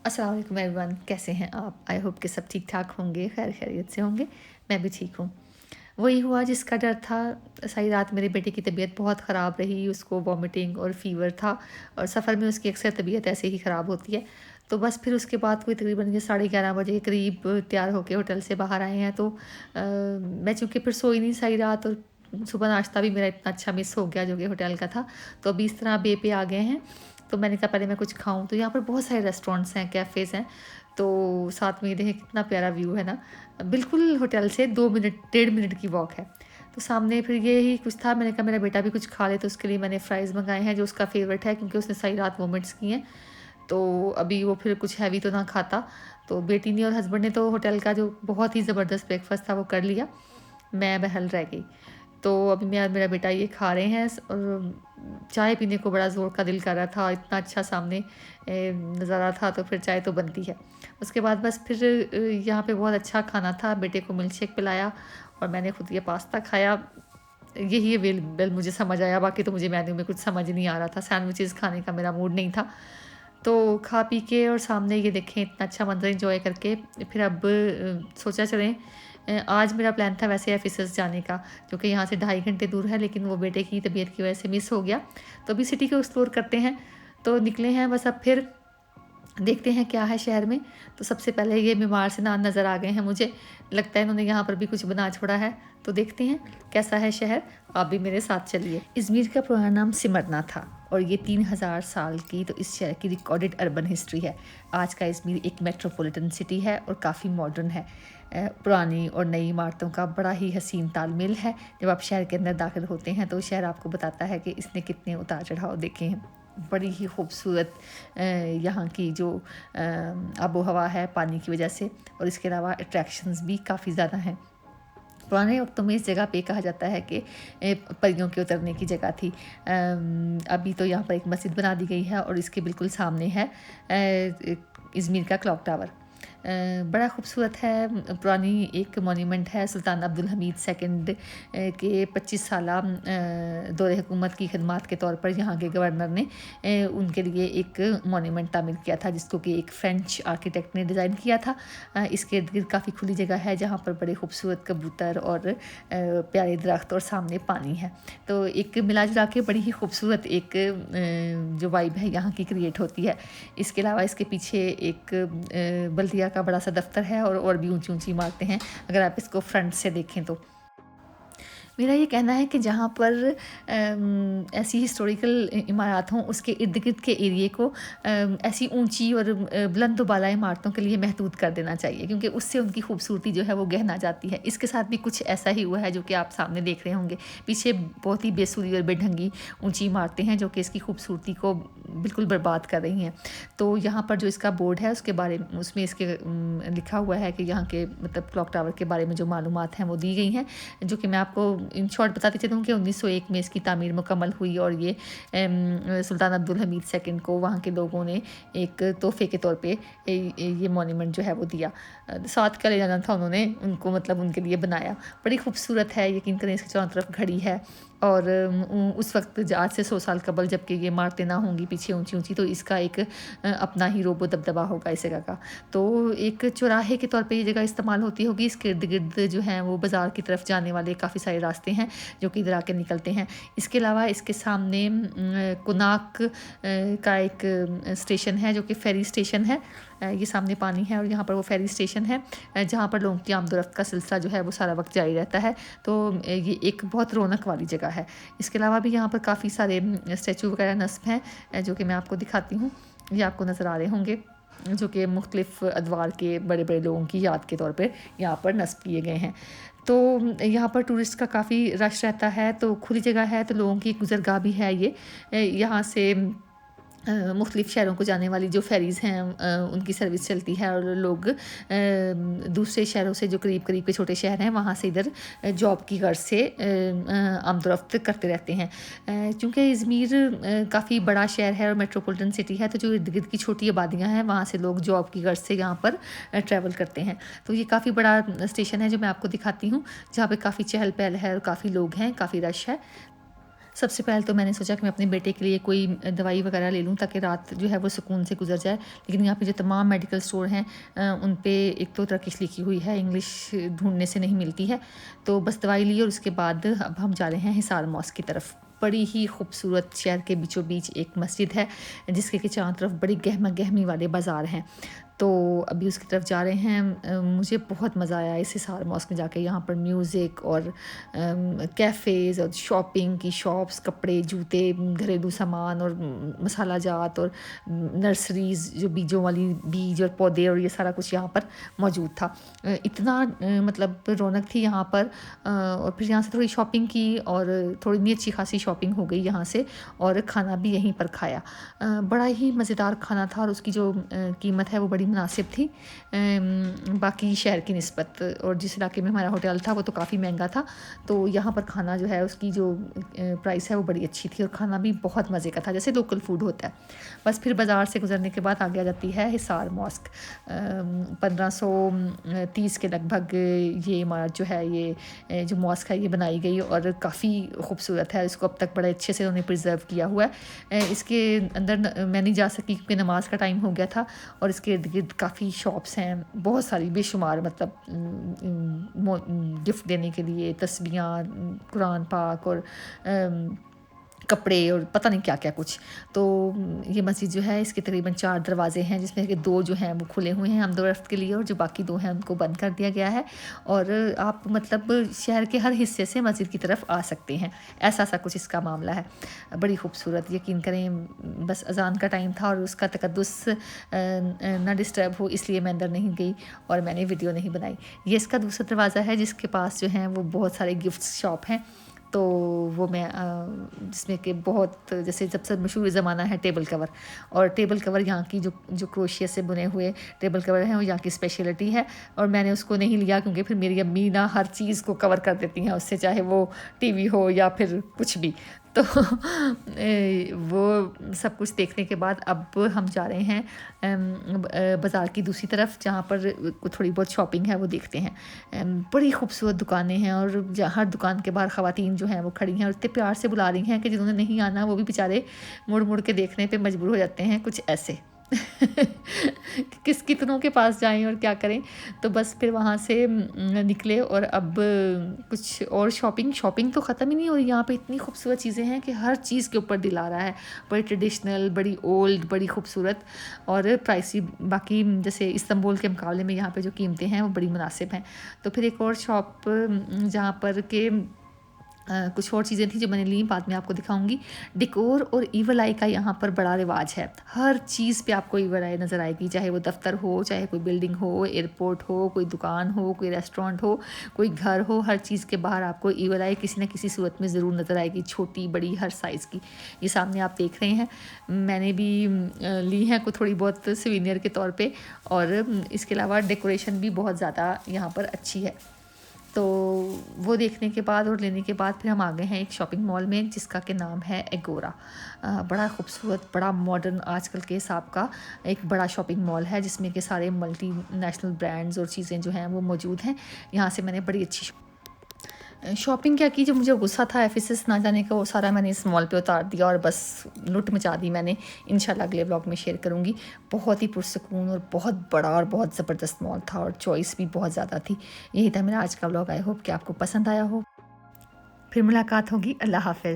अस्सलाम वालेकुम एवरीवन, कैसे हैं आप? आई होप कि सब ठीक ठाक होंगे, खैर खैरियत से होंगे। मैं भी ठीक हूँ। वही हुआ जिसका डर था। सारी रात मेरे बेटे की तबीयत बहुत ख़राब रही, उसको वॉमिटिंग और फ़ीवर था और सफ़र में उसकी अक्सर तबीयत ऐसे ही ख़राब होती है। तो बस फिर उसके बाद कोई तकरीबन ये 11:30 बजे के करीब तैयार होके होटल से बाहर आए हैं। तो मैं चूँकि फिर सोई नहीं सारी रात और सुबह नाश्ता भी मेरा इतना अच्छा मिस हो गया जो कि होटल का था। तो अभी इस तरह बे पे आ गए हैं। तो मैंने कहा पहले मैं कुछ खाऊँ। तो यहाँ पर बहुत सारे रेस्टोरेंट्स हैं, कैफ़ेज़ हैं। तो साथ में ये देखें कितना प्यारा व्यू है ना। बिल्कुल होटल से 2 मिनट, 1.5 मिनट की वॉक है। तो सामने फिर ये ही कुछ था, मैंने कहा मेरा बेटा भी कुछ खा ले, तो उसके लिए मैंने फ्राइज़ मँगाए हैं जो उसका फ़ेवरेट है क्योंकि उसने सारी रात वॉमिट्स की हैं। तो अभी वो फिर कुछ हैवी तो ना खाता। तो बेटी ने और हस्बैंड ने तो होटल का जो बहुत ही ज़बरदस्त ब्रेकफ़ास्ट था वो कर लिया। मैं बहल रह गई। तो अभी मैं और मेरा बेटा ये खा रहे हैं और चाय पीने को बड़ा ज़ोर का दिल कर रहा था। इतना अच्छा सामने नज़ारा था तो फिर चाय तो बनती है। उसके बाद बस फिर यहाँ पे बहुत अच्छा खाना था। बेटे को मिल्क शेक पिलाया और मैंने खुद ये पास्ता खाया। यही अवेलेबल मुझे समझ आया, बाकी तो मुझे मेन्यू में कुछ समझ नहीं आ रहा था। सैंडविचेज़ खाने का मेरा मूड नहीं था। तो खा पी के और सामने ये देखें इतना अच्छा मंज़र एन्जॉय करके फिर अब सोचा चलें। आज मेरा प्लान था वैसे एफिसस जाने का, जो कि यहाँ से 2.5 घंटे दूर है, लेकिन वो बेटे की तबीयत की वजह से मिस हो गया। तो अभी सिटी को एक्सप्लोर करते हैं। तो निकले हैं बस अब फिर देखते हैं क्या है शहर में। तो सबसे पहले ये मीमार सिनान नज़र आ गए हैं मुझे। लगता है इन्होंने यहाँ पर भी कुछ बना छोड़ा है। तो देखते हैं कैसा है शहर। आप भी मेरे साथ चलिए। इज़मीर का पुराना नाम सिमरना था और ये 3000 साल की तो इस शहर की रिकॉर्डेड अर्बन हिस्ट्री है। आज का इज़मीर एक मेट्रोपॉलिटन सिटी है और काफ़ी मॉडर्न है। पुरानी और नई इमारतों का बड़ा ही हसीन तालमेल है। जब आप शहर के अंदर दाखिल होते हैं तो शहर आपको बताता है कि इसने कितने उतार चढ़ाव देखे हैं। बड़ी ही खूबसूरत यहाँ की जो आबो हवा है पानी की वजह से, और इसके अलावा अट्रैक्शंस भी काफ़ी ज़्यादा हैं। पुराने वक्तों में इस जगह पे कहा जाता है कि परियों के उतरने की जगह थी। अभी तो यहाँ पर एक मस्जिद बना दी गई है और इसके बिल्कुल सामने है इज़मीर का क्लॉक टावर। बड़ा खूबसूरत है। पुरानी एक मॉन्यूमेंट है सुल्तान अब्दुल हमीद सेकंड के 25 साला दौरे हुकूमत की खिदमात के तौर पर यहाँ के गवर्नर ने उनके लिए एक मॉन्यूमेंट तामीर किया था, जिसको कि एक फ्रेंच आर्किटेक्ट ने डिज़ाइन किया था। इसके इर्द गिर्द काफ़ी खुली जगह है जहाँ पर बड़े खूबसूरत कबूतर और प्यारे दरख्त और सामने पानी है। तो एक मिला जुला के बड़ी ही खूबसूरत एक जो वाइब है यहाँ की क्रिएट होती है। इसके अलावा इसके पीछे एक बल्दिया का बड़ा सा दफ्तर है और भी ऊंची ऊंची इमारतें हैं अगर आप इसको फ्रंट से देखें तो। मेरा ये कहना है कि जहाँ पर ऐसी हिस्टोरिकल इमारत हों उसके इर्द गिर्द के एरिए को ऐसी ऊंची और बुलंद बाला इमारतों के लिए महदूद कर देना चाहिए, क्योंकि उससे उनकी खूबसूरती जो है वो गहना जाती है। इसके साथ भी कुछ ऐसा ही हुआ है जो कि आप सामने देख रहे होंगे। पीछे बहुत ही बेसुरी और बेढंगी ऊंची इमारतें हैं जो कि इसकी खूबसूरती को बिल्कुल बर्बाद कर रही हैं। तो यहाँ पर जो इसका बोर्ड है उसके बारे में उसमें इसके लिखा हुआ है कि यहाँ के मतलब क्लॉक टावर के बारे में जो मालूमात हैं वो दी गई हैं, जो कि मैं आपको इन शॉर्ट बताती चलूँ कि 1901 में इसकी तामीर मुकम्मल हुई और ये सुल्तान अब्दुल हमीद सेकंड को वहाँ के लोगों ने एक तोहफे के तौर पे ये मॉन्यूमेंट जो है वो दिया। 7 का ले जाना था उन्होंने उनको, मतलब उनके लिए बनाया। बड़ी खूबसूरत है। यकीन करें इसके चारों तरफ घड़ी है और उस वक्त आज से 100 साल कबल जबकि ये इमारतें ना होंगी पीछे ऊंची ऊंची, तो इसका एक अपना ही रोबो दबदबा होगा इस जगह का। तो एक चौराहे के तौर पे ये जगह इस्तेमाल होती होगी। इसके इर्द गिर्द जो हैं वो बाज़ार की तरफ जाने वाले काफ़ी सारे रास्ते हैं जो कि इधर आके निकलते हैं। इसके अलावा इसके सामने कुनाक का एक स्टेशन है जो कि फेरी स्टेशन है। ये सामने पानी है और यहाँ पर वो फेरी स्टेशन है जहाँ पर लोगों की आमदोरफ्त का सिलसिला जो है वो सारा वक्त जारी रहता है। तो ये एक बहुत रौनक वाली जगह है। इसके अलावा भी यहाँ पर काफ़ी सारे स्टैचू वगैरह नस्ब हैं जो कि मैं आपको दिखाती हूँ। ये आपको नज़र आ रहे होंगे जो कि मुख्तलिफ़ अदवार के बड़े बड़े लोगों की याद के तौर पर यहाँ पर नस्ब किए गए हैं। तो यहाँ पर टूरिस्ट का काफ़ी रश रहता है। तो खुली जगह है तो लोगों की गुज़रगाह भी है ये। यहाँ से मुख्तलिफ़ शहरों को जाने वाली जो फेरीज़ हैं उनकी सर्विस चलती है और लोग दूसरे शहरों से जो करीब करीब के छोटे शहर हैं वहाँ से इधर जॉब की गर्ज से आमदोरफ्त करते रहते हैं। चूँकि इज़मीर काफ़ी बड़ा शहर है और मेट्रोपॉलिटन सिटी है, तो जो इर्द गिर्द की छोटी आबादियाँ हैं वहाँ से लोग जॉब की गर्ज से यहाँ पर ट्रैवल करते हैं। तो ये काफ़ी बड़ा स्टेशन है जो मैं आपको दिखाती हूँ, जहाँ पर काफ़ी चहल पहल है और काफ़ी लोग हैं, काफ़ी रश है। सबसे पहले तो मैंने सोचा कि मैं अपने बेटे के लिए कोई दवाई वगैरह ले लूँ ताकि रात जो है वो सुकून से गुजर जाए। लेकिन यहाँ पे जो तमाम मेडिकल स्टोर हैं उन पे एक तो टर्किश लिखी हुई है, इंग्लिश ढूँढने से नहीं मिलती है। तो बस दवाई ली और उसके बाद अब हम जा रहे हैं हिसार मॉस्क की तरफ। बड़ी ही खूबसूरत शहर के बीचों बीच एक मस्जिद है जिसके कि चारों तरफ बड़ी गहमा गहमी वाले बाज़ार हैं। तो अभी उसकी तरफ जा रहे हैं। मुझे बहुत मज़ा आया इस हिसार मॉस्क में जाके। यहाँ पर म्यूज़िक और कैफ़ेज़ और शॉपिंग की शॉप्स, कपड़े, जूते, घरेलू सामान और मसाला जात और नर्सरीज़, जो बीजों वाली बीज और पौधे और ये सारा कुछ यहाँ पर मौजूद था। इतना मतलब रौनक थी यहाँ पर। और फिर यहाँ से थोड़ी शॉपिंग की और थोड़ी नहीं अच्छी खासी शॉपिंग हो गई यहाँ से, और खाना भी यहीं पर खाया। बड़ा ही मज़ेदार खाना था और उसकी जो कीमत है वो बड़ी मुनासिब थी बाकी शहर की निस्बत। और जिस इलाके में हमारा होटल था वो तो काफ़ी महंगा था, तो यहाँ पर खाना जो है उसकी जो प्राइस है वो बड़ी अच्छी थी और खाना भी बहुत मज़े का था, जैसे लोकल फूड होता है। बस फिर बाज़ार से गुजरने के बाद आगे आ जाती है हिसार मॉस्क। 1530 के लगभग ये इमारत जो है, ये जो मॉस्क है, ये बनाई गई और काफ़ी खूबसूरत है। इसको अब तक बड़े अच्छे से उन्होंने प्रिजर्व किया हुआ है। इसके अंदर मैं नहीं जा सकी क्योंकि नमाज का टाइम हो गया था। और इसके इर्द गिर्द काफ़ी शॉप्स हैं, बहुत सारी बेशुमार, मतलब गिफ्ट देने के लिए तस्बीहां, कुरान पाक और कपड़े और पता नहीं क्या क्या कुछ। तो ये मस्जिद जो है इसके तकरीबन 4 दरवाजे हैं, जिसमें कि 2 जो हैं वो खुले हुए हैं हम 2 वक्त के लिए, और जो बाकी 2 हैं उनको बंद कर दिया गया है। और आप मतलब शहर के हर हिस्से से मस्जिद की तरफ आ सकते हैं, ऐसा सा कुछ इसका मामला है। बड़ी खूबसूरत, यकीन करें बस अजान का टाइम था और उसका तकद्दुस ना डिस्टर्ब हो इसलिए मैं अंदर नहीं गई और मैंने वीडियो नहीं बनाई। ये इसका दूसरा दरवाज़ा है जिसके पास जो है वो बहुत सारे गिफ्ट शॉप हैं। तो वो मैं जिसमें कि बहुत, जैसे सबसे मशहूर ज़माना है टेबल कवर, और टेबल कवर यहाँ की जो क्रोशिया से बुने हुए टेबल कवर हैं वो यहाँ की स्पेशलिटी है। और मैंने उसको नहीं लिया क्योंकि फिर मेरी अम्मी ना हर चीज़ को कवर कर देती हैं उससे, चाहे वो टीवी हो या फिर कुछ भी। तो वो सब कुछ देखने के बाद अब हम जा रहे हैं बाज़ार की दूसरी तरफ, जहाँ पर थोड़ी बहुत शॉपिंग है वो देखते हैं। बड़ी खूबसूरत दुकानें हैं और हर दुकान के बाहर ख़वातीन जो हैं वो खड़ी हैं और इतने प्यार से बुला रही हैं कि जिन्होंने नहीं आना वो भी बेचारे मुड़ मुड़ के देखने पे मजबूर हो जाते हैं, कुछ ऐसे। किस कितनों के पास जाएं और क्या करें। तो बस फिर वहाँ से निकले और अब कुछ और शॉपिंग तो ख़त्म ही नहीं हो रही। यहाँ पे इतनी खूबसूरत चीज़ें हैं कि हर चीज़ के ऊपर दिल आ रहा है। बड़ी ट्रेडिशनल, बड़ी ओल्ड, बड़ी खूबसूरत और प्राइसी। बाकी जैसे इस्तांबुल के मुकाबले में यहाँ पे जो कीमतें हैं वो बड़ी मुनासिब हैं। तो फिर एक और शॉप जहाँ पर के कुछ और चीज़ें थी जो मैंने ली, बाद में आपको दिखाऊंगी। डेकोर और ईवल आई का यहाँ पर बड़ा रिवाज है। हर चीज़ पे आपको ईवल आई नज़र आएगी, चाहे वो दफ्तर हो, चाहे कोई बिल्डिंग हो, एयरपोर्ट हो, कोई दुकान हो, कोई रेस्टोरेंट हो, कोई घर हो, हर चीज़ के बाहर आपको ईवल आई किसी न किसी सूरत में ज़रूर नज़र आएगी, छोटी बड़ी हर साइज़ की। ये सामने आप देख रहे हैं, मैंने भी ली हैं को थोड़ी बहुत सुवेनियर के तौर पर। और इसके अलावा डेकोरेशन भी बहुत ज़्यादा यहाँ पर अच्छी है। तो वो देखने के बाद और लेने के बाद फिर हम आ गए हैं एक शॉपिंग मॉल में जिसका के नाम है एगोरा। बड़ा खूबसूरत, बड़ा मॉडर्न आजकल के हिसाब का एक बड़ा शॉपिंग मॉल है जिसमें के सारे मल्टी नेशनल ब्रांड्स और चीज़ें जो हैं वो मौजूद हैं। यहाँ से मैंने बड़ी अच्छी शॉपिंग क्या की, जो मुझे गुस्सा था एफिसस ना जाने का वो सारा मैंने इस मॉल पे उतार दिया और बस लुट मचा दी मैंने। इंशाल्लाह अगले ब्लॉग में शेयर करूँगी। बहुत ही पुरसकून और बहुत बड़ा और बहुत ज़बरदस्त मॉल था और चॉइस भी बहुत ज़्यादा थी। यही था मेरा आज का ब्लॉग। आई होप कि आपको पसंद आया हो। फिर मुलाकात होगी। अल्लाह हाफ़िज़।